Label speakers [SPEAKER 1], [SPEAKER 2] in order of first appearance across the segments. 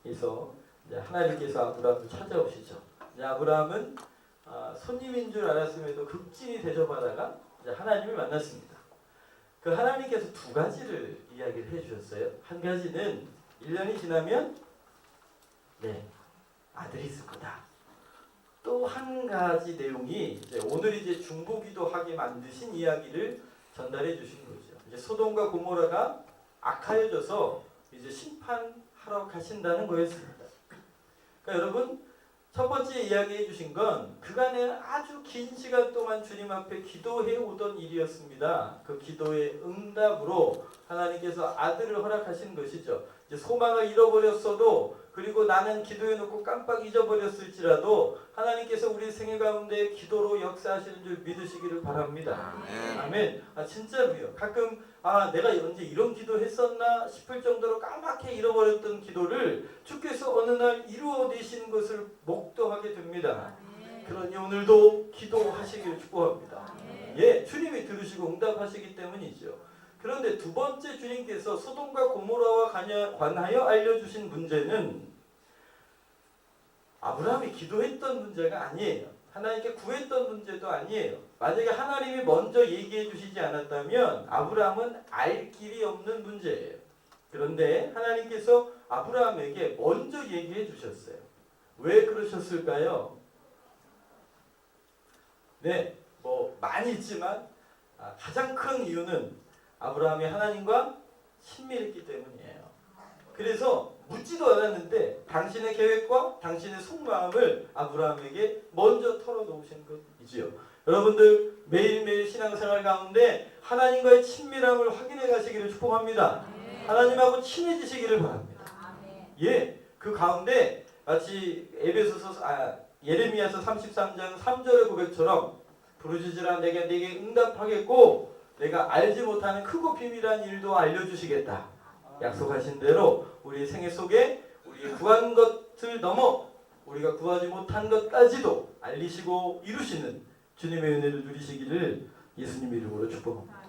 [SPEAKER 1] 이제 하나님께서 아브라함을 찾아오시죠. 이제 아브라함은 손님인 줄 알았음에도 극진히 대접하다가 이제 하나님을 만났습니다. 그 하나님께서 두 가지를 이야기를 해주셨어요. 한 가지는 1년이 지나면 아들이 있을 거다. 또 한 가지 내용이 이제 오늘 이제 중보기도하게 만드신 이야기를 전달해 주신 거죠. 이제 소돔과 고모라가 악하여져서 이제 심판하러 가신다는 거였습니다. 그러니까 여러분, 첫 번째 이야기해 주신 건 그간에 아주 긴 시간 동안 주님 앞에 기도해 오던 일이었습니다. 그 기도의 응답으로 하나님께서 아들을 허락하신 것이죠. 이제 소망을 잃어버렸어도, 그리고 나는 기도해 놓고 깜빡 잊어버렸을지라도 하나님께서 우리 생애 가운데 기도로 역사하시는 줄 믿으시기를 바랍니다. 아멘. 진짜로요. 가끔 내가 언제 이런 기도 했었나 싶을 정도로 까맣게 잃어버렸던 기도를 주께서 어느 날 이루어내신 것을 목도하게 됩니다. 그러니 오늘도 기도하시기를 축복합니다. 주님이 들으시고 응답하시기 때문이죠. 그런데 두 번째, 주님께서 소돔과 고모라와 관하여 알려주신 문제는 아브라함이 기도했던 문제가 아니에요. 하나님께 구했던 문제도 아니에요. 만약에 하나님이 먼저 얘기해 주시지 않았다면 아브라함은 알 길이 없는 문제예요. 그런데 하나님께서 아브라함에게 먼저 얘기해 주셨어요. 왜 그러셨을까요? 많이 있지만 가장 큰 이유는 아브라함이 하나님과 친밀했기 때문이에요. 그래서 묻지도 않았는데 당신의 계획과 당신의 속마음을 아브라함에게 먼저 털어놓으신 것이지요. 여러분들 매일매일 신앙생활 가운데 하나님과의 친밀함을 확인해 가시기를 축복합니다. 하나님하고 친해지시기를 바랍니다. 그 가운데 마치 예레미야서 33장 3절의 고백처럼 부르짖으라 내가 네게 응답하겠고 내가 알지 못하는 크고 비밀한 일도 알려주시겠다. 약속하신 대로 우리 생애 속에 우리 구한 것을 넘어 우리가 구하지 못한 것까지도 알리시고 이루시는 주님의 은혜를 누리시기를 예수님 이름으로 축복합니다.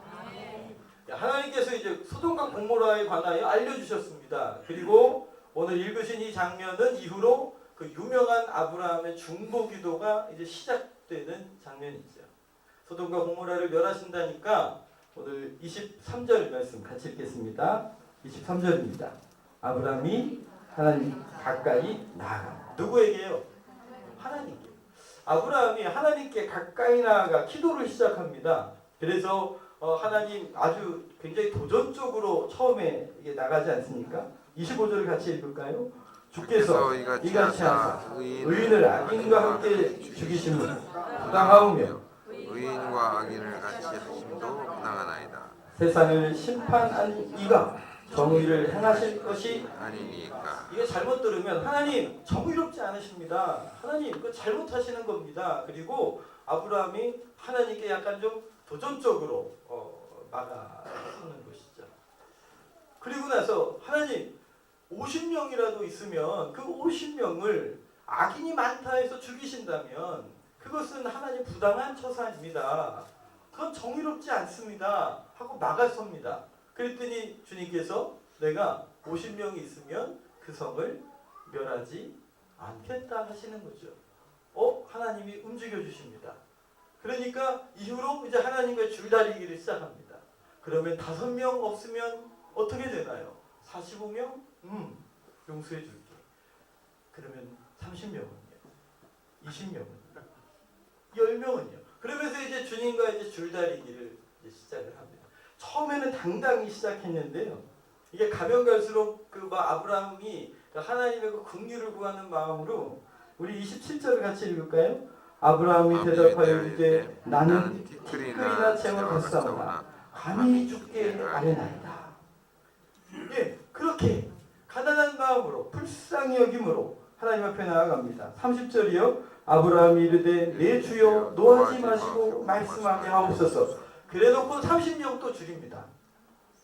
[SPEAKER 1] 하나님께서 이제 소돔과 고모라에 관하여 알려주셨습니다. 그리고 오늘 읽으신 이 장면은 이후로 그 유명한 아브라함의 중보기도가 이제 시작되는 장면이죠. 소돔과 고모라를 멸하신다니까 오늘 23절 말씀 같이 읽겠습니다. 23절입니다. 아브라함이 하나님 가까이 나아가. 누구에게요? 하나님께. 아브라함이 하나님께 가까이 나아가 기도를 시작합니다. 그래서 하나님 아주 굉장히 도전적으로 처음에 이게 나가지 않습니까? 25절을 같이 읽을까요? 주께서 이같이 하사 의인을 악인과 함께 죽이심은 부당하오며
[SPEAKER 2] 의인과 악인을 같이 하심도 부당하나이다.
[SPEAKER 1] 세상을 심판한 이가 정의를 행하실 것이
[SPEAKER 2] 아니니까.
[SPEAKER 1] 이게 잘못 들으면 하나님 정의롭지 않으십니다. 하나님 그 잘못하시는 겁니다. 그리고 아브라함이 하나님께 약간 좀 도전적으로 막아서는 것이죠. 그리고 나서 하나님 50명이라도 있으면 그 50명을 악인이 많다 해서 죽이신다면 그것은 하나님 부당한 처사입니다. 그건 정의롭지 않습니다. 하고 막아섭니다. 그랬더니 주님께서 내가 50명이 있으면 그 성을 멸하지 않겠다 하시는 거죠. 하나님이 움직여 주십니다. 그러니까 이후로 이제 하나님과 줄다리기를 시작합니다. 그러면 5명 없으면 어떻게 되나요? 45명? 용서해 줄게. 그러면 30명은요? 20명은요? 10명은요? 그러면서 이제 주님과 이제 줄다리기를 이제 시작을 합니다. 처음에는 당당히 시작했는데요. 이게 가면 갈수록 아브라함이 하나님의 그 긍휼을 구하는 마음으로 우리 27절을 같이 읽을까요? 아브라함이 대답하여 이르되 나는 티끌이나 채워 갔사오나 감히 죽게 아뢰나이다. 그렇게 가난한 마음으로 불쌍히 여김으로 하나님 앞에 나아갑니다. 30절이요. 아브라함이 이르되 내 주여 노하지 마시고 말씀하게 하옵소서. 그래놓고 30명 또 줄입니다.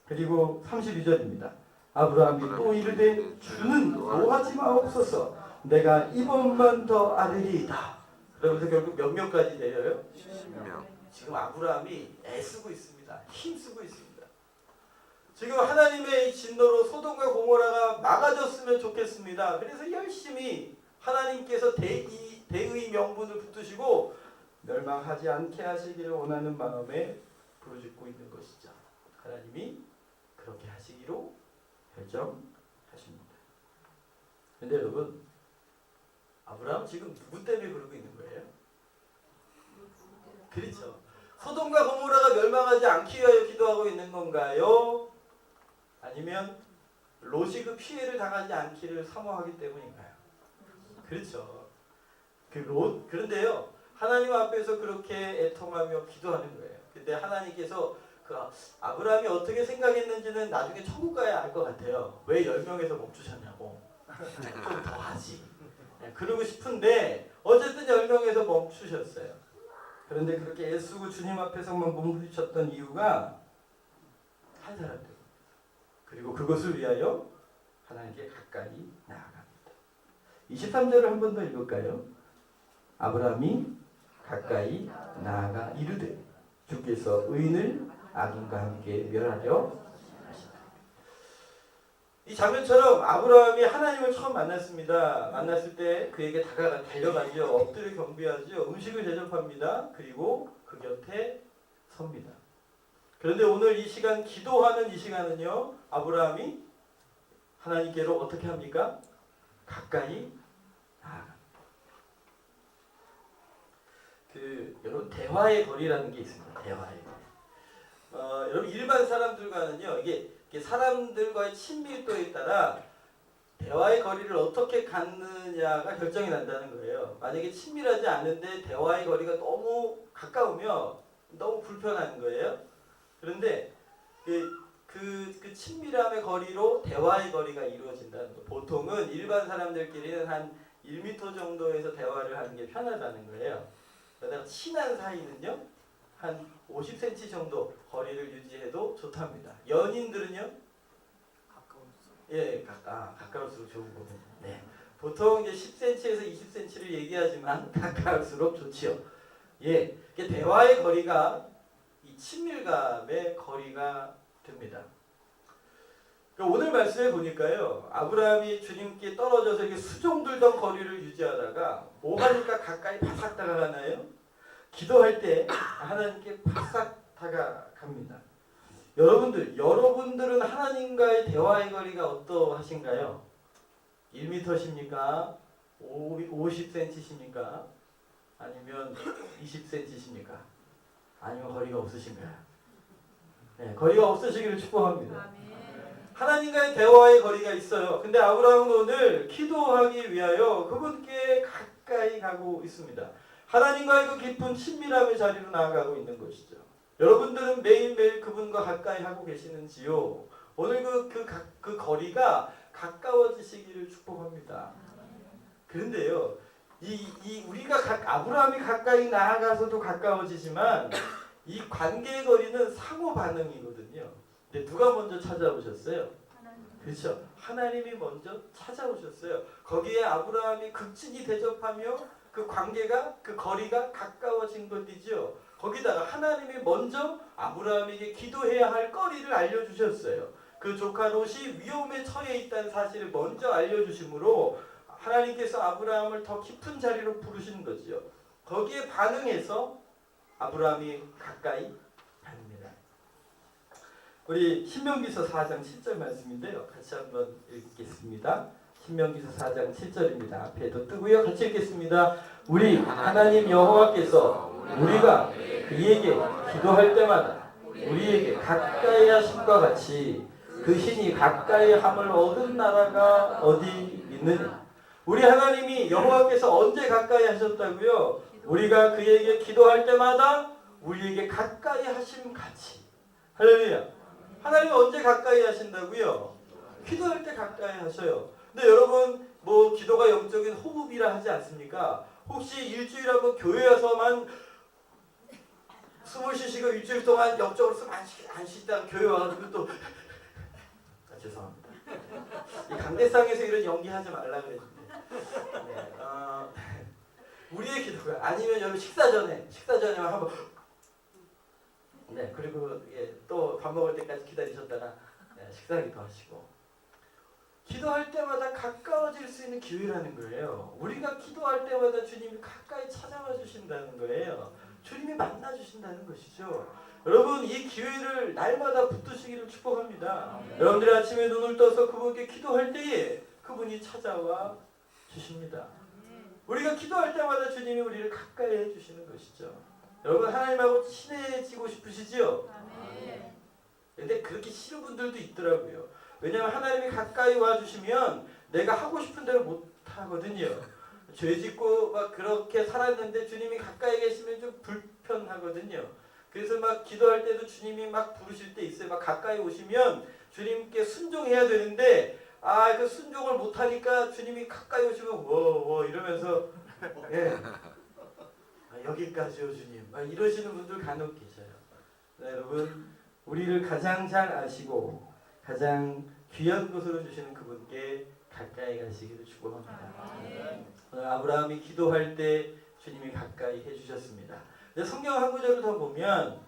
[SPEAKER 1] 그리고 32절입니다. 아브라함이 또 이르되 주는 노하지 마옵소서. 내가 이번만 더 아뢰리이다. 그러면서 결국 몇 명까지 내려요?
[SPEAKER 2] 10명.
[SPEAKER 1] 지금 아브라함이 애쓰고 있습니다. 힘쓰고 있습니다. 지금 하나님의 이 진노로 소돔과 고모라가 막아졌으면 좋겠습니다. 그래서 열심히 하나님께서 대의 명분을 붙드시고 멸망하지 않게 하시기를 원하는 마음에 부르짖고 있는 것이죠. 하나님이 그렇게 하시기로 결정하십니다. 근데 여러분, 아브라함 지금 누구 때문에 그러고 있는 거예요? 그렇죠. 소돔과 고모라가 멸망하지 않기 위하여 기도하고 있는 건가요? 아니면 롯이 그 피해를 당하지 않기를 사모하기 때문인가요? 그렇죠. 그런데요, 하나님 앞에서 그렇게 애통하며 기도하는 거예요. 근데 하나님께서 그 아브라함이 어떻게 생각했는지는 나중에 천국 가야 알 것 같아요. 왜 10명에서 멈추셨냐고. 좀 더 하지. 그러고 싶은데 어쨌든 10명에서 멈추셨어요. 그런데 그렇게 애쓰고 주님 앞에서만 몸부림쳤던 이유가 한 사람들. 그리고 그것을 위하여 하나님께 가까이 나아갑니다. 23절을 한 번 더 읽을까요? 아브라함이 가까이 나아가 이르되 주께서 의인을 악인과 함께 멸하려 하시다. 이 장면처럼 아브라함이 하나님을 처음 만났습니다. 만났을 때 그에게 달려가죠. 엎드려 경배하죠. 음식을 대접합니다. 그리고 그 곁에 섭니다. 그런데 오늘 이 시간, 기도하는 이 시간은요, 아브라함이 하나님께로 어떻게 합니까? 가까이 나아갑니다. 여러분, 대화의 거리라는 게 있습니다. 대화의 거리. 여러분, 일반 사람들과는요, 이게 사람들과의 친밀도에 따라 대화의 거리를 어떻게 갖느냐가 결정이 난다는 거예요. 만약에 친밀하지 않은데 대화의 거리가 너무 가까우면 너무 불편한 거예요. 그런데 그 친밀함의 거리로 대화의 거리가 이루어진다는 거. 보통은 일반 사람들끼리는 한 1m 정도에서 대화를 하는 게 편하다는 거예요. 그러다가 친한 사이는요, 한 50cm 정도 거리를 유지해도 좋답니다. 연인들은요, 가까울수록 좋은 거군요. 네. 보통 이제 10cm에서 20cm를 얘기하지만 가까울수록 좋지요. 예, 대화의 거리가 이 친밀감의 거리가 됩니다. 오늘 말씀에 보니까요, 아브라함이 주님께 떨어져서 이렇게 수종들던 거리를 유지하다가 뭐 하니까 가까이 바싹 다가가나요? 기도할 때 하나님께 바싹 다가갑니다. 여러분들은 하나님과의 대화의 거리가 어떠하신가요? 1m십니까? 50cm십니까? 아니면 20cm십니까? 아니면 거리가 없으신가요? 네, 거리가 없으시기를 축복합니다. 하나님과의 대화의 거리가 있어요. 근데 아브라함은 오늘 기도하기 위하여 그분께 가까이 가고 있습니다. 하나님과의 그 깊은 친밀함의 자리로 나아가고 있는 것이죠. 여러분들은 매일매일 그분과 가까이 하고 계시는지요? 오늘 그 거리가 가까워지시기를 축복합니다. 그런데요, 우리가 아브라함이 가까이 나아가서도 가까워지지만 이 관계의 거리는 상호 반응이거든요. 근데 누가 먼저 찾아오셨어요? 그렇죠. 하나님이 먼저 찾아오셨어요. 거기에 아브라함이 극진히 대접하며 그 관계가, 그 거리가 가까워진 것이죠. 거기다가 하나님이 먼저 아브라함에게 기도해야 할 거리를 알려주셨어요. 그 조카 롯이 위험에 처해 있다는 사실을 먼저 알려주심으로 하나님께서 아브라함을 더 깊은 자리로 부르신 거죠. 거기에 반응해서 아브라함이 가까이 갑니다. 우리 신명기서 4장 7절 말씀인데요. 같이 한번 읽겠습니다. 신명기서 4장 7절입니다. 앞에도 뜨고요. 같이 읽겠습니다. 우리 하나님 여호와께서 우리가 그에게 기도할 때마다 우리에게 가까이 하심과 같이 그 신이 가까이 함을 얻은 나라가 어디 있느냐. 우리 하나님이 여호와께서 언제 가까이 하셨다고요? 우리가 그에게 기도할 때마다 우리에게 가까이 하심 같이. 할렐루야. 하나님이 언제 가까이 하신다고요? 기도할 때 가까이 하셔요. 근데 여러분, 기도가 영적인 호흡이라 하지 않습니까? 혹시 일주일에 한번 교회 와서만 숨을 쉬시고 일주일 동안 영적으로 숨 안 쉬다가 교회 와가지고 또 죄송합니다. 이 강대상에서 이런 연기하지 말라 그랬는데. 네, 우리의 기도가 아니면 여러분 식사 전에 한번 그리고 또 밥 먹을 때까지 기다리셨다가 식사기도 하시고 기도할 때마다 가까워질 수 있는 기회라는 거예요. 우리가 기도할 때마다 주님이 가까이 찾아와 주신다는 거예요. 주님이 만나 주신다는 것이죠. 여러분 이 기회를 날마다 붙드시기를 축복합니다. 여러분들이 아침에 눈을 떠서 그분께 기도할 때에 그분이 찾아와 주십니다. 우리가 기도할 때마다 주님이 우리를 가까이 해주시는 것이죠. 여러분 하나님하고 친해지고 싶으시지요? 근데 그렇게 싫은 분들도 있더라고요. 왜냐하면 하나님이 가까이 와주시면 내가 하고 싶은 대로 못하거든요. 죄 짓고 막 그렇게 살았는데 주님이 가까이 계시면 좀 불편하거든요. 그래서 막 기도할 때도 주님이 막 부르실 때 있어요. 막 가까이 오시면 주님께 순종해야 되는데 그 순종을 못하니까 주님이 가까이 오시면 워 이러면서 예. 여기까지요 주님 이러시는 분들 간혹 계셔요. 네, 여러분 우리를 가장 잘 아시고 가장 귀한 것으로 주시는 그분께 가까이 가시기를 축복합니다. 오늘 아브라함이 기도할 때 주님이 가까이 해주셨습니다. 성경 한 구절을 더 보면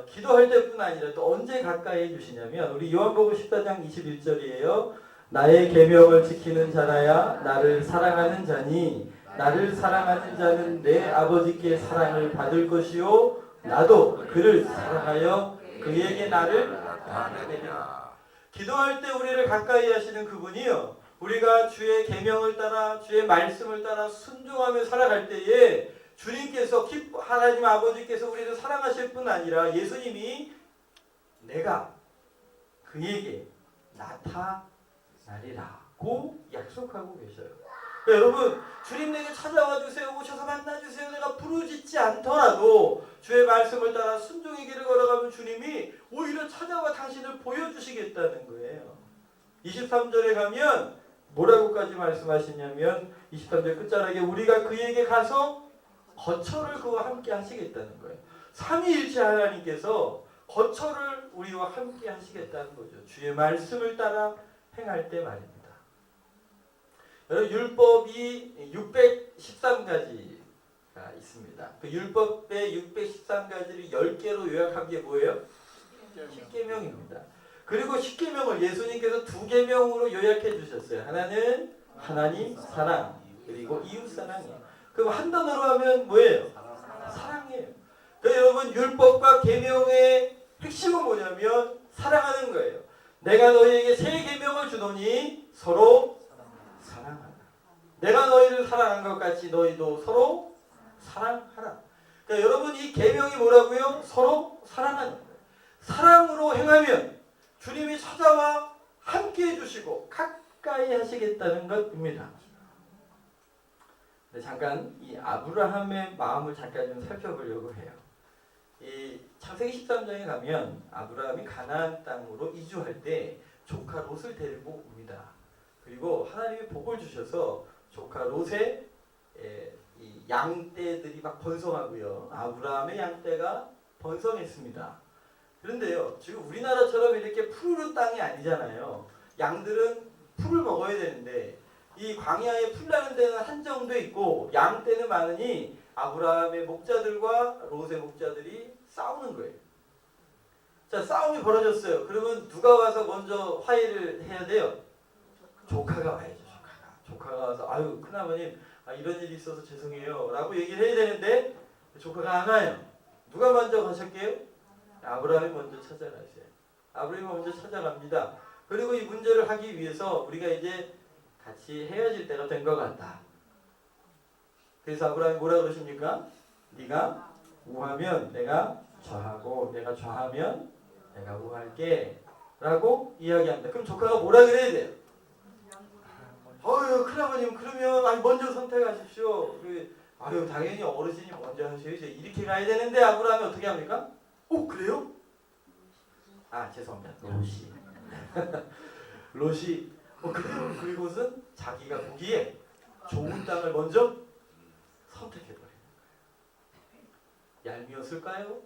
[SPEAKER 1] 기도할 때뿐 아니라 또 언제 가까이 해주시냐면 우리 요한복음 14장 21절이에요. 나의 계명을 지키는 자라야 나를 사랑하는 자니 나를 사랑하는 자는 내 아버지께 사랑을 받을 것이요 나도 그를 사랑하여 그에게 나를 나타내리라. 기도할 때 우리를 가까이 하시는 그분이요 우리가 주의 계명을 따라 주의 말씀을 따라 순종하며 살아갈 때에 주님께서 하나님 아버지께서 우리를 사랑하실 뿐 아니라 예수님이 내가 그에게 나타나리라고 약속하고 계셔요. 그러니까 여러분 주님 내게 찾아와 주세요. 오셔서 만나 주세요. 내가 부르짖지 않더라도 주의 말씀을 따라 순종의 길을 걸어가면 주님이 오히려 찾아와 당신을 보여주시겠다는 거예요. 23절에 가면 뭐라고까지 말씀하시냐면 23절 끝자락에 우리가 그에게 가서 거처를 그와 함께 하시겠다는 거예요. 삼위일체 하나님께서 거처를 우리와 함께 하시겠다는 거죠. 주의 말씀을 따라 행할 때 말입니다. 여러분 율법이 613가지가 있습니다. 그 율법의 613가지를 10개로 요약한 게 뭐예요? 10계명입니다. 그리고 10계명을 예수님께서 2계명으로 요약해 주셨어요. 하나는 하나님 사랑 그리고 이웃 사랑이에요. 그럼 한 단어로 하면 뭐예요? 사랑이에요. 그러니까 여러분 율법과 계명의 핵심은 뭐냐면 사랑하는 거예요. 내가 너희에게 새 계명을 주노니 서로 사랑하라. 내가 너희를 사랑한 것 같이 너희도 서로 사랑하라. 그러니까 여러분 이 계명이 뭐라고요? 서로 사랑하는 거예요. 사랑으로 행하면 주님이 찾아와 함께 해주시고 가까이 하시겠다는 것입니다. 잠깐 이 아브라함의 마음을 잠깐 좀 살펴보려고 해요. 이 창세기 13장에 가면 아브라함이 가나안 땅으로 이주할 때 조카 롯을 데리고 옵니다. 그리고 하나님이 복을 주셔서 조카 롯의 이 양떼들이 막 번성하고요. 아브라함의 양떼가 번성했습니다. 그런데요, 지금 우리나라처럼 이렇게 푸르른 땅이 아니잖아요. 양들은 풀을 먹어야 되는데 이 광야에 풀 나는 데는 한정돼 있고 양떼는 많으니 아브라함의 목자들과 롯의 목자들이 싸우는 거예요. 자, 싸움이 벌어졌어요. 그러면 누가 와서 먼저 화해를 해야 돼요? 조카가 와야죠. 조카가 와서 아유 큰아버님 이런 일이 있어서 죄송해요 라고 얘기를 해야 되는데 조카가 안 와요. 누가 먼저 가셨게요? 아브라함이 먼저 찾아가세요. 아브라함이 먼저 찾아갑니다. 그리고 이 문제를 하기 위해서 우리가 이제 같이 헤어질 때가 된 것 같다. 그래서 아브라함이 뭐라 그러십니까? 네가 우하면 내가 좌하고 내가 좌하면 내가 우할게 라고 이야기합니다. 그럼 조카가 뭐라 그래야 돼요? 큰아버님 그러면 먼저 선택하십시오. 당연히 어르신이 먼저 하셔야죠. 이렇게 가야 되는데 아브라함이 어떻게 합니까? 그래요? 죄송합니다. 롯이 그래요? 그리고는 자기가 보기에 좋은 땅을 먼저 선택해버리는 거예요. 얄미웠을까요?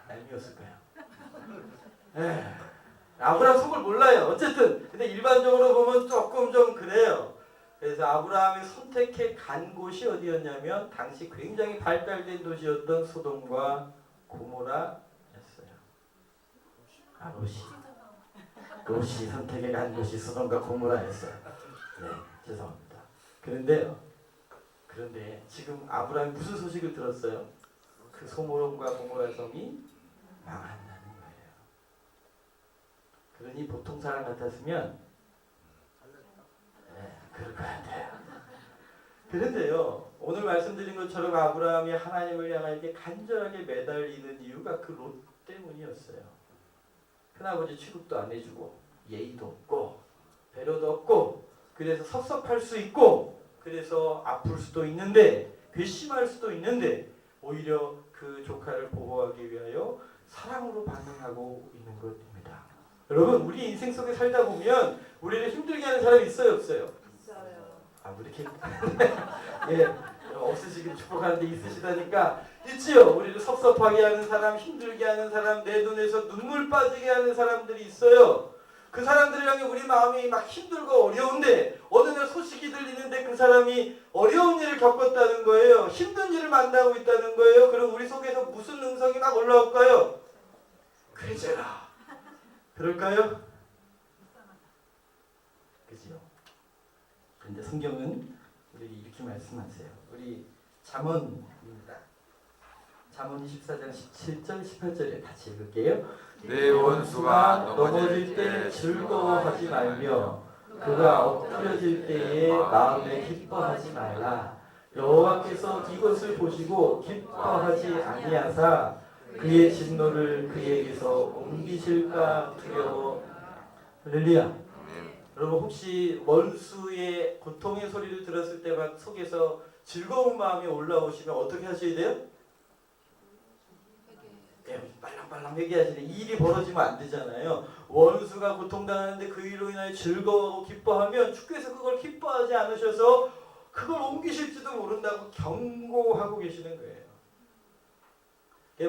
[SPEAKER 1] 얄미웠을까요? 아브라함 속을 몰라요. 어쨌든 근데 일반적으로 보면 조금 좀 그래요. 그래서 아브라함이 선택해 간 곳이 어디였냐면 당시 굉장히 발달된 도시였던 소돔과 고모라였어요. 롯이. 롯이 선택해 간 곳이 소돔과 고모라였어요. 네, 죄송합니다. 그런데 지금 아브라함이 무슨 소식을 들었어요? 그 소돔과 고모라 성이 망한다는 거예요. 그러니 보통 사람 같았으면 그럴 것 같아요. 그런데요, 오늘 말씀드린 것처럼 아브라함이 하나님을 향해 이렇게 간절하게 매달리는 이유가 그 롯 때문이었어요. 큰아버지 취급도 안 해주고 예의도 없고 배려도 없고 그래서 섭섭할 수 있고 그래서 아플 수도 있는데 괘씸할 수도 있는데 오히려 그 조카를 보호하기 위하여 사랑으로 반응하고 있는 것입니다. 여러분, 우리 인생 속에 살다 보면 우리를 힘들게 하는 사람이 있어요, 없어요? 아, 뭐 이렇게 예, 없으시길 축복하는데 있으시다니까 있지요. 우리를 섭섭하게 하는 사람, 힘들게 하는 사람, 내 눈에서 눈물 빠지게 하는 사람들이 있어요. 그 사람들을 향해 우리 마음이 막 힘들고 어려운데 어느 날 소식이 들리는데 그 사람이 어려운 일을 겪었다는 거예요. 힘든 일을 만나고 있다는 거예요. 그럼 우리 속에서 무슨 음성이 막 올라올까요? 그제라. 그럴까요? 그지요. 그런데 성경은 우리에게 이렇게 말씀하세요. 우리 잠언입니다. 잠언 24장 17절 18절에 같이 읽을게요.
[SPEAKER 2] 내 원수가
[SPEAKER 1] 넘어질 때 즐거워하지 말며 그가 엎드려질 때에 마음에 기뻐하지 말라. 여호와께서 이것을 보시고 기뻐하지 아니하사 그의 진노를 그에게서 옮기실까 두려워. 할렐루야. 여러분, 혹시 원수의 고통의 소리를 들었을 때 막 속에서 즐거운 마음이 올라오시면 어떻게 하셔야 돼요? 빨랑빨랑 회개하시는 일이 벌어지면 안 되잖아요. 원수가 고통당하는데 그 일로 인하여 즐거워하고 기뻐하면 주께서 그걸 기뻐하지 않으셔서 그걸 옮기실지도 모른다고 경고하고 계시는 거예요.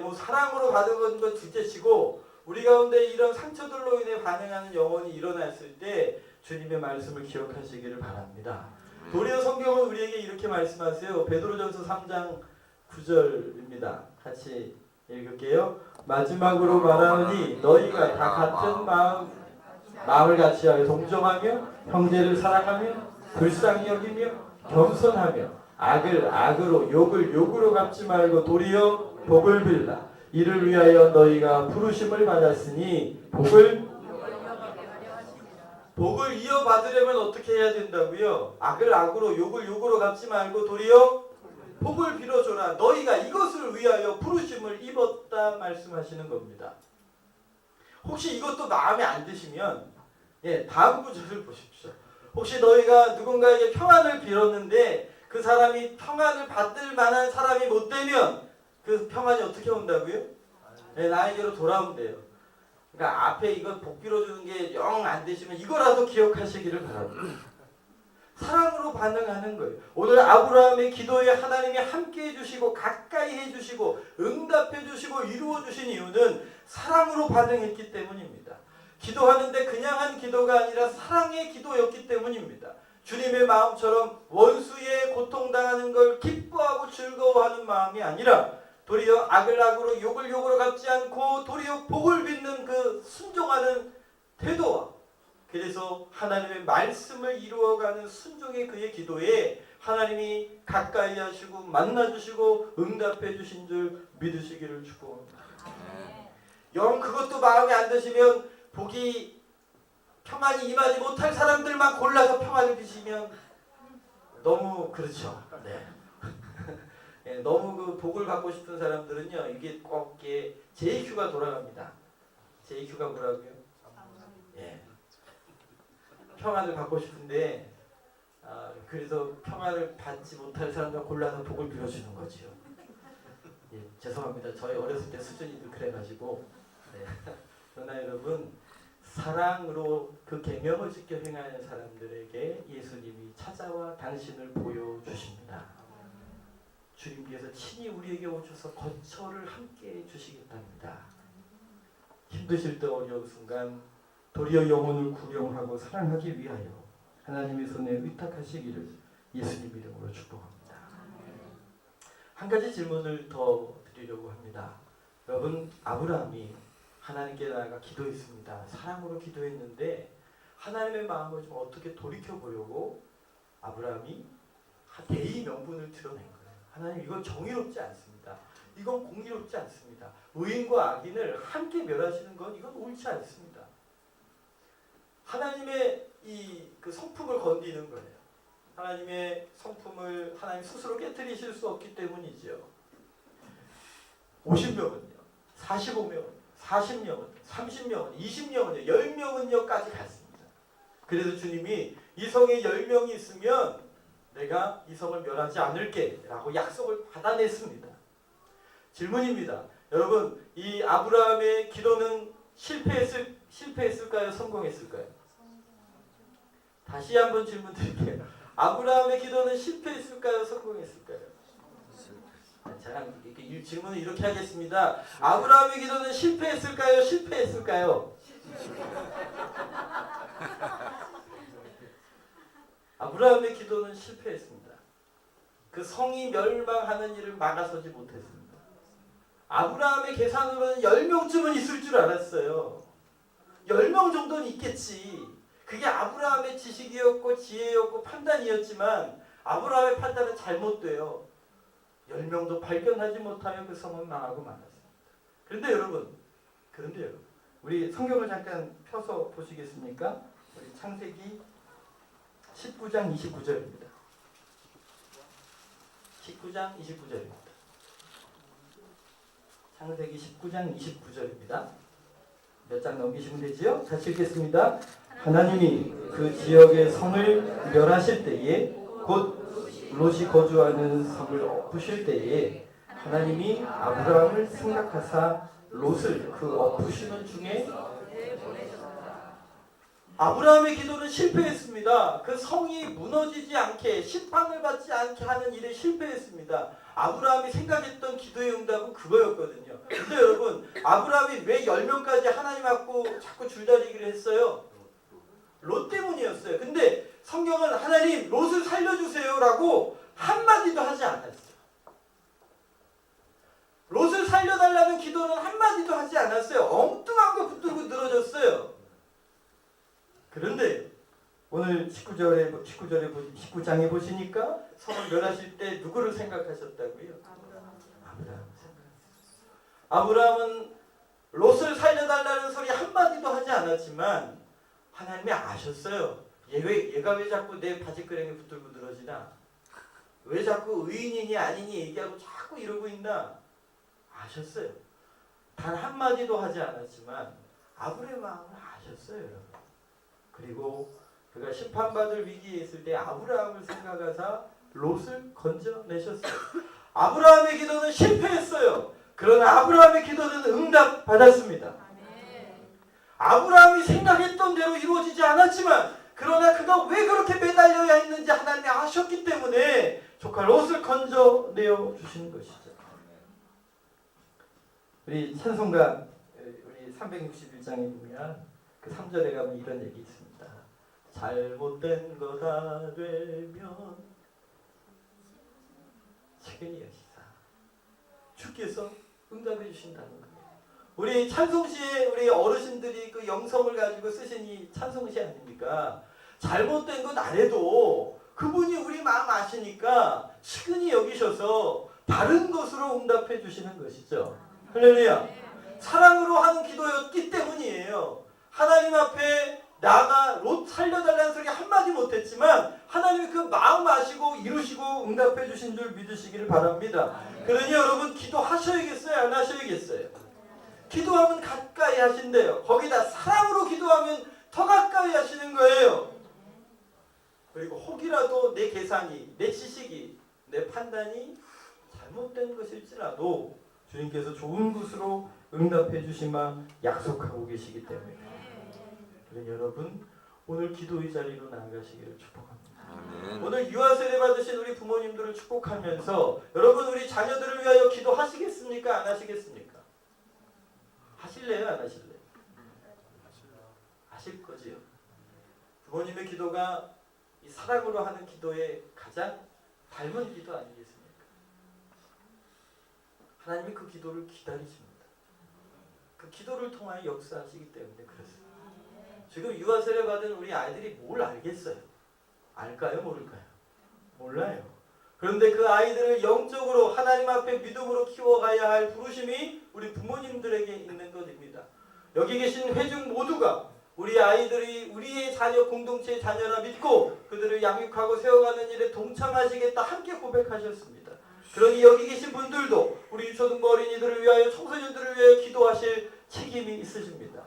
[SPEAKER 1] 뭐 사랑으로 받은 건 둘째치고 우리 가운데 이런 상처들로 인해 반응하는 영혼이 일어났을 때 주님의 말씀을 기억하시기를 바랍니다. 도리어 성경은 우리에게 이렇게 말씀하세요. 베드로전서 3장 9절입니다. 같이 읽을게요. 마지막으로 말하노니 너희가 다 같은 마음을 같이 하여 동정하며 형제를 사랑하며 불쌍히 여기며 겸손하며 악을 악으로 욕을 욕으로 갚지 말고 도리어 복을 빌라. 이를 위하여 너희가 부르심을 받았으니 복을 이어받으려면 어떻게 해야 된다고요? 악을 악으로 욕을 욕으로 갚지 말고 도리어 복을 빌어줘라. 너희가 이것을 위하여 부르심을 입었다 말씀하시는 겁니다. 혹시 이것도 마음에 안 드시면 다음 구절을 보십시오. 혹시 너희가 누군가에게 평안을 빌었는데 그 사람이 평안을 받을 만한 사람이 못 되면 그 평안이 어떻게 온다고요? 나에게로 돌아온대요. 그러니까 앞에 이거 복 빌어주는 게 영 안 되시면 이거라도 기억하시기를 바랍니다. 사랑으로 반응하는 거예요. 오늘 아브라함의 기도에 하나님이 함께 해주시고 가까이 해주시고 응답해 주시고 이루어 주신 이유는 사랑으로 반응했기 때문입니다. 기도하는데 그냥 한 기도가 아니라 사랑의 기도였기 때문입니다. 주님의 마음처럼 원수의 고통당하는 걸 기뻐하고 즐거워하는 마음이 아니라 도리어 악을 악으로 욕을 욕으로 갚지 않고 도리어 복을 빚는 그 순종하는 태도와 그래서 하나님의 말씀을 이루어가는 순종의 그의 기도에 하나님이 가까이 하시고 만나주시고 응답해 주신 줄 믿으시기를 축복합니다. 영 그것도 마음에 안 드시면 복이 평안이 임하지 못할 사람들만 골라서 평안을 비시면 너무 그렇죠. 너무 그 복을 받고 싶은 사람들은요 이게 꼭 JQ가 돌아갑니다. JQ가 뭐라고요? 평안을 받고 싶은데 그래서 평안을 받지 못할 사람들 골라서 복을 빌어주는 거죠. 죄송합니다. 저희 어렸을 때 수준이 그래가지고 그러나 여러분 사랑으로 그 계명을 지켜 행하는 사람들에게 예수님이 찾아와 당신을 보여주십니다. 주님께서 친히 우리에게 오셔서 거처를 함께 해주시겠답니다. 힘드실 때 어려운 순간 도리어 영혼을 구령하고 사랑하기 위하여 하나님의 손에 위탁하시기를 예수님 이름으로 축복합니다. 한 가지 질문을 더 드리려고 합니다. 여러분, 아브라함이 하나님께 나아가 기도했습니다. 사랑으로 기도했는데 하나님의 마음을 좀 어떻게 돌이켜 보려고 아브라함이 대의 명분을 드러낸 거예요. 하나님, 이건 정의롭지 않습니다. 이건 공의롭지 않습니다. 의인과 악인을 함께 멸하시는 건 이건 옳지 않습니다. 하나님의 그 성품을 건드리는 거예요. 하나님의 성품을 하나님 스스로 깨뜨리실 수 없기 때문이죠. 50명은요, 45명은, 40명은, 30명은, 20명은요, 10명은요까지 갔습니다. 그래서 주님이 이 성에 10명이 있으면 내가 이 성을 멸하지 않을게 라고 약속을 받아냈습니다. 질문입니다. 여러분, 이 아브라함의 기도는 실패했을까요? 성공했을까요? 다시 한번 질문 드릴게요. 아브라함의 기도는 실패했을까요? 성공했을까요? 저랑 이렇게 질문을 이렇게 하겠습니다. 아브라함의 기도는 실패했을까요? 실패했을까요? 아브라함의 기도는 실패했습니다. 그 성이 멸망하는 일을 막아서지 못했습니다. 아브라함의 계산으로는 10명쯤은 있을 줄 알았어요. 10명 정도는 있겠지. 그게 아브라함의 지식이었고 지혜였고 판단이었지만 아브라함의 판단은 잘못돼요. 10명도 발견하지 못하여 그 성은 망하고 말았습니다. 그런데 여러분, 우리 성경을 잠깐 펴서 보시겠습니까? 우리 창세기 19장 29절입니다. 19장 29절입니다. 창세기 19장 29절입니다. 몇 장 넘기시면 되지요? 같이 읽겠습니다. 하나님이 그 지역의 성을 멸하실 때에 곧 롯이 거주하는 성을 엎으실 때에 하나님이 아브라함을 생각하사 롯을 그 엎으시는 중에 아브라함의 기도는 실패했습니다. 그 성이 무너지지 않게 심판을 받지 않게 하는 일에 실패했습니다. 아브라함이 생각했던 기도의 응답은 그거였거든요. 근데 여러분, 아브라함이 왜 10명까지 하나님 앞고 자꾸 줄다리기를 했어요? 롯 때문이었어요. 근데 성경은 하나님 롯을 살려주세요 라고 한마디도 하지 않았어요. 롯을 살려달라는 기도는 한마디도 하지 않았어요. 엉뚱한 거 붙들고 늘어졌어요. 그런데 오늘 19장에 보시니까 성을 멸하실 때 누구를 생각하셨다고요? 아브라함은 롯을 살려달라는 소리 한마디도 하지 않았지만 하나님이 아셨어요. 얘가 왜 자꾸 내 바지끄레기 붙들고 늘어지나? 왜 자꾸 의인이니 아니니 얘기하고 자꾸 이러고 있나? 아셨어요. 단 한마디도 하지 않았지만 아브라함의 마음을 아셨어요. 여러분. 그리고 그가 심판받을 위기에 있을 때 아브라함을 생각하사 롯을 건져내셨어요. 아브라함의 기도는 실패했어요. 그러나 아브라함의 기도는 응답받았습니다. 아브라함이 생각했던 대로 이루어지지 않았지만 그러나 그가 왜 그렇게 매달려야 했는지 하나님이 아셨기 때문에 조카 롯을 건져내어 주시는 것이죠. 우리 찬송가 우리 361장에 보면 그 3절에 가면 이런 얘기 있습니다. 잘못된 거다 되면 책임이 여시사. 주께서 응답해 주신다는 거예요. 우리 찬송시에 우리 어르신들이 그 영성을 가지고 쓰신 이 찬송시 아닙니까? 잘못된 것 안 해도 그분이 우리 마음 아시니까 측은히 여기셔서 바른 것으로 응답해 주시는 것이죠. 할렐루야. 사랑으로 하는 기도였기 때문이에요. 하나님 앞에 나가 롯 살려달라는 소리 한마디 못했지만 하나님이 그 마음 아시고 이루시고 응답해 주신 줄 믿으시기를 바랍니다. 그러니 여러분 기도하셔야겠어요? 안 하셔야겠어요? 기도하면 가까이 하신대요. 거기다 사랑으로 기도하면 더 가까이 하시는 거예요. 그리고 혹이라도 내 계산이, 내 지식이, 내 판단이 잘못된 것일지라도 주님께서 좋은 것으로 응답해 주시마 약속하고 계시기 때문에 그러니 여러분 오늘 기도의 자리로 나아가시기를 축복합니다.
[SPEAKER 2] 아멘.
[SPEAKER 1] 오늘 유아 세례 받으신 우리 부모님들을 축복하면서 여러분 우리 자녀들을 위하여 기도하시겠습니까? 안 하시겠습니까? 하실래요? 안 하실래요? 하실 거지요. 부모님의 기도가 이 사랑으로 하는 기도의 가장 닮은 기도 아니겠습니까? 하나님이 그 기도를 기다리십니다. 그 기도를 통하여 역사하시기 때문에 그렇습니다. 지금 유아 세례 받은 우리 아이들이 뭘 알겠어요? 알까요? 모를까요? 몰라요. 그런데 그 아이들을 영적으로 하나님 앞에 믿음으로 키워가야 할 부르심이 우리 부모님들에게 있는 것입니다. 여기 계신 회중 모두가 우리 아이들이 우리의 자녀, 공동체의 자녀라 믿고 그들을 양육하고 세워가는 일에 동참하시겠다 함께 고백하셨습니다. 그러니 여기 계신 분들도 우리 유초등부 어린이들을 위하여 청소년들을 위하여 기도하실 책임이 있으십니다.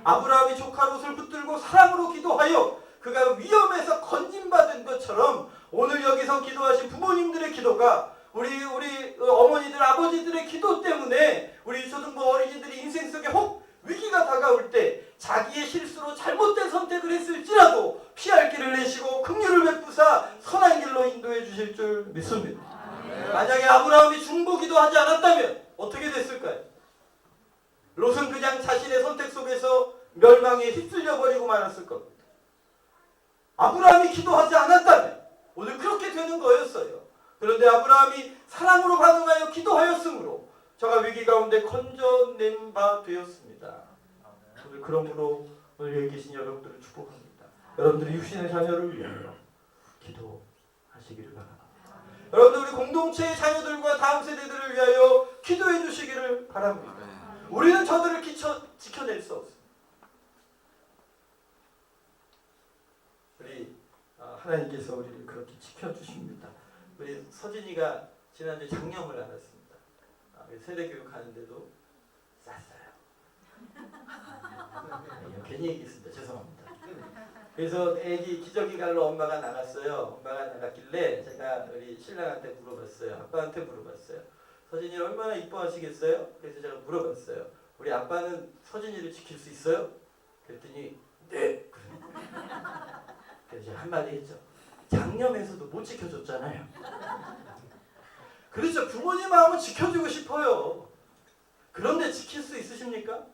[SPEAKER 1] 아브라함이 조카 롯을 붙들고 사랑으로 기도하여 그가 위험에서 건진받은 것처럼 오늘 여기서 기도하신 부모님들의 기도가 우리 어머니들, 아버지들의 기도 때문에 우리 유초등부 어린이들이 인생 속에 혹 위기가 다가올 때 자기의 실수로 잘못된 선택을 했을지라도 피할 길을 내시고 긍휼을 베푸사 선한 길로 인도해 주실 줄 믿습니다. 만약에 아브라함이 중보기도 하지 않았다면 어떻게 됐을까요? 롯은 그냥 자신의 선택 속에서 멸망에 휩쓸려 버리고 말았을 겁니다. 아브라함이 기도하지 않았다면 오늘 그렇게 되는 거였어요. 그런데 아브라함이 사랑으로 반응하여 기도하였으므로 저가 위기 가운데 건져낸 바 되었습니다. 오늘 그러므로 오늘 여기 계신 여러분들을 축복합니다. 여러분들이 육신의 자녀를 위하여 기도하시기를 바랍니다. 여러분들 우리 공동체의 자녀들과 다음 세대들을 위하여 기도해 주시기를 바랍니다. 우리는 저들을 지켜낼 수 없습니다. 우리 하나님께서 우리를 그렇게 지켜주십니다. 우리 서진이가 지난주에 장염을 앓았습니다. 세대 교육하는데도 쌌어요. 괜히 얘기했습니다. 죄송합니다. 그래서 애기 기저귀 갈러 엄마가 나갔어요. 엄마가 나갔길래 제가 우리 신랑한테 물어봤어요. 아빠한테 물어봤어요. 서진이를 얼마나 이뻐하시겠어요? 그래서 제가 물어봤어요. 우리 아빠는 서진이를 지킬 수 있어요? 그랬더니 네. 그래서 제가 한마디 했죠. 장염에서도 못 지켜줬잖아요. 그렇죠. 부모님 마음은 지켜주고 싶어요. 그런데 지킬 수 있으십니까?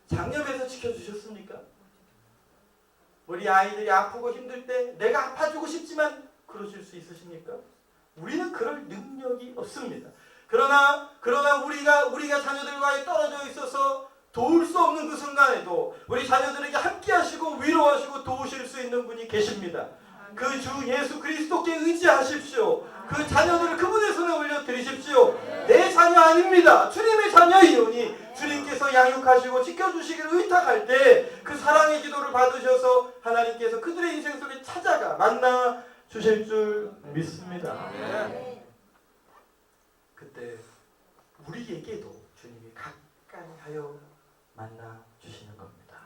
[SPEAKER 1] 장염에서 지켜주셨습니까? 우리 아이들이 아프고 힘들 때 내가 아파주고 싶지만 그러실 수 있으십니까? 우리는 그럴 능력이 없습니다. 그러나 우리가 자녀들과의 떨어져 있어서 도울 수 없는 그 순간에도 우리 자녀들에게 함께 하시고 위로하시고 도우실 수 있는 분이 계십니다. 그 주 예수 그리스도께 의지하십시오. 그 자녀들을 그분의 손에 올려드리십시오. 내 자녀 아닙니다. 주님의 자녀이오니 주님께서 양육하시고 지켜주시기를 의탁할 때 그 사랑의 기도를 받으셔서 하나님께서 그들의 인생 속에 찾아가 만나 주실 줄 믿습니다. 그때 우리에게도 주님이 가까이 하여 만나 주시는 겁니다.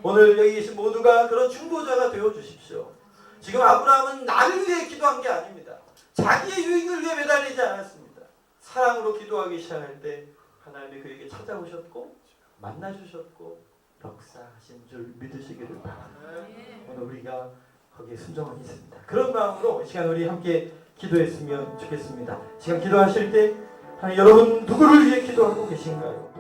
[SPEAKER 1] 오늘 여기 계신 모두가 그런 중보자가 되어 주십시오. 지금 아브라함은 나를 위해 기도한 게 아닙니다. 자기의 유익을 위해 매달리지 않았습니다. 사랑으로 기도하기 시작할 때 하나님이 그에게 찾아오셨고 만나주셨고 역사하신 줄 믿으시기를 바랍니다. 오늘 우리가 거기에 순종하고 있습니다. 그런 마음으로 이 시간 우리 함께 기도했으면 좋겠습니다. 지금 기도하실 때 여러분 누구를 위해 기도하고 계신가요?